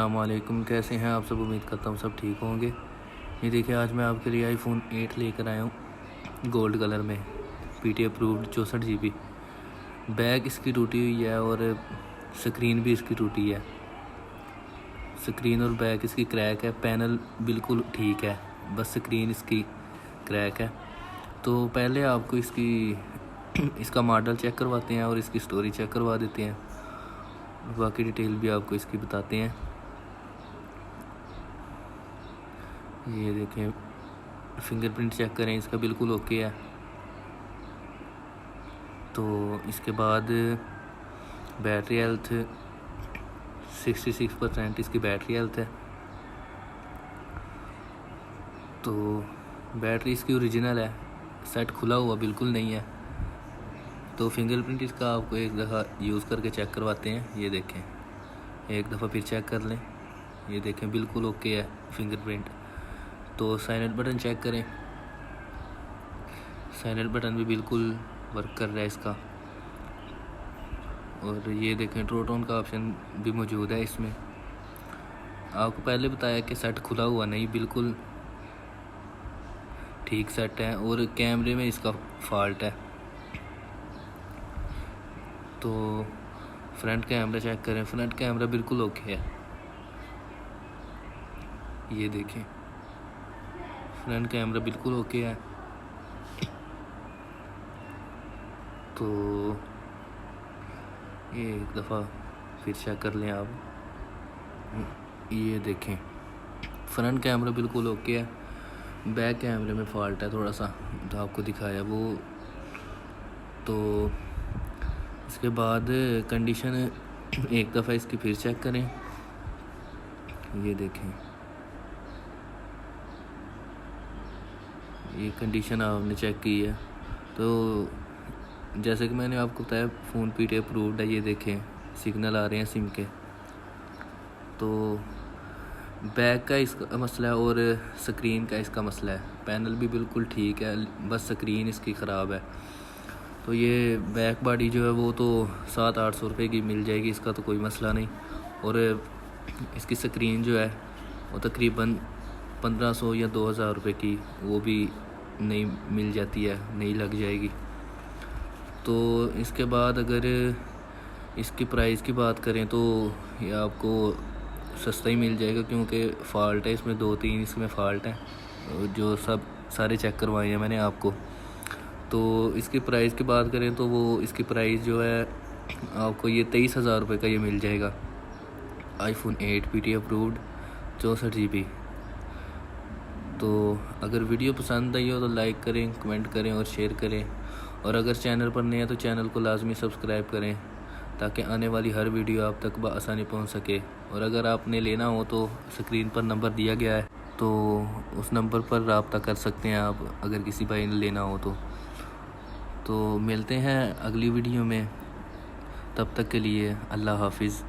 अस्सलाम वालेकुम, कैसे हैं आप सब। उम्मीद करता हूँ सब ठीक होंगे। ये देखिए, आज मैं आपके लिए आईफोन 8 लेकर आया हूँ गोल्ड कलर में, पीटी अप्रूव्ड 64 GB। बैक इसकी टूटी हुई है और स्क्रीन भी इसकी टूटी है। स्क्रीन और बैक इसकी क्रैक है, पैनल बिल्कुल ठीक है, बस स्क्रीन इसकी क्रैक है। तो पहले आपको इसका मॉडल चेक करवाते हैं और इसकी स्टोरी चेक करवा देते हैं, बाकी डिटेल भी आपको इसकी बताते हैं। ये देखें, फिंगरप्रिंट चेक करें, इसका बिल्कुल ओके है। तो इसके बाद बैटरी हेल्थ 66% इसकी बैटरी हेल्थ है। तो बैटरी इसकी ओरिजिनल है, सेट खुला हुआ बिल्कुल नहीं है। तो फिंगरप्रिंट इसका आपको एक दफ़ा यूज़ करके चेक करवाते हैं। ये देखें, एक दफ़ा फिर चेक कर लें। ये देखें, बिल्कुल ओके है फिंगरप्रिंट। तो साइलेंट बटन चेक करें, साइलेंट बटन भी बिल्कुल वर्क कर रहा है इसका। और ये देखें, ट्रूटोन का ऑप्शन भी मौजूद है इसमें। आपको पहले बताया कि सेट खुला हुआ नहीं, बिल्कुल ठीक सेट है। और कैमरे में इसका फॉल्ट है। तो फ्रंट कैमरा चेक करें, फ्रंट कैमरा बिल्कुल ओके है। ये देखें, फ्रंट कैमरा बिल्कुल ओके है। तो ये एक दफ़ा फिर चेक कर लें आप। ये देखें, फ्रंट कैमरा बिल्कुल ओके है, बैक कैमरे में फॉल्ट है थोड़ा सा, जो आपको दिखाया वो। तो इसके बाद कंडीशन एक दफ़ा इसकी फिर चेक करें। ये देखें, ये कंडीशन आपने चेक की है। तो जैसे कि मैंने आपको बताया, फ़ोन पीटी अप्रूव्ड है। ये देखें, सिग्नल आ रहे हैं सिम के। तो बैक का इसका मसला है और स्क्रीन का इसका मसला है। पैनल भी बिल्कुल ठीक है, बस स्क्रीन इसकी ख़राब है। तो ये बैक बॉडी जो है वो तो 700-800 रुपये की मिल जाएगी, इसका तो कोई मसला नहीं। और इसकी स्क्रीन जो है वो तकरीबन 1500 या 2000 रुपये की, वो भी नहीं मिल जाती है, नहीं लग जाएगी। तो इसके बाद अगर इसकी प्राइस की बात करें तो ये आपको सस्ता ही मिल जाएगा, क्योंकि फ़ॉल्ट है इसमें 2-3 इसमें फ़ॉल्ट हैं, जो सारे चेक करवाए हैं मैंने आपको। तो इसकी प्राइस की बात करें तो वो इसकी प्राइस जो है आपको ये 23,000 रुपये का ये मिल जाएगा, आईफोन 8 पीटी अप्रूव्ड 64 GB। तो अगर वीडियो पसंद आई हो तो लाइक करें, कमेंट करें और शेयर करें। और अगर चैनल पर नए हैं तो चैनल को लाजमी सब्सक्राइब करें, ताकि आने वाली हर वीडियो आप तक बआसानी पहुंच सके। और अगर आपने लेना हो तो स्क्रीन पर नंबर दिया गया है, तो उस नंबर पर रब्ता कर सकते हैं आप, अगर किसी भाई ने लेना हो तो मिलते हैं अगली वीडियो में। तब तक के लिए अल्लाह हाफिज़।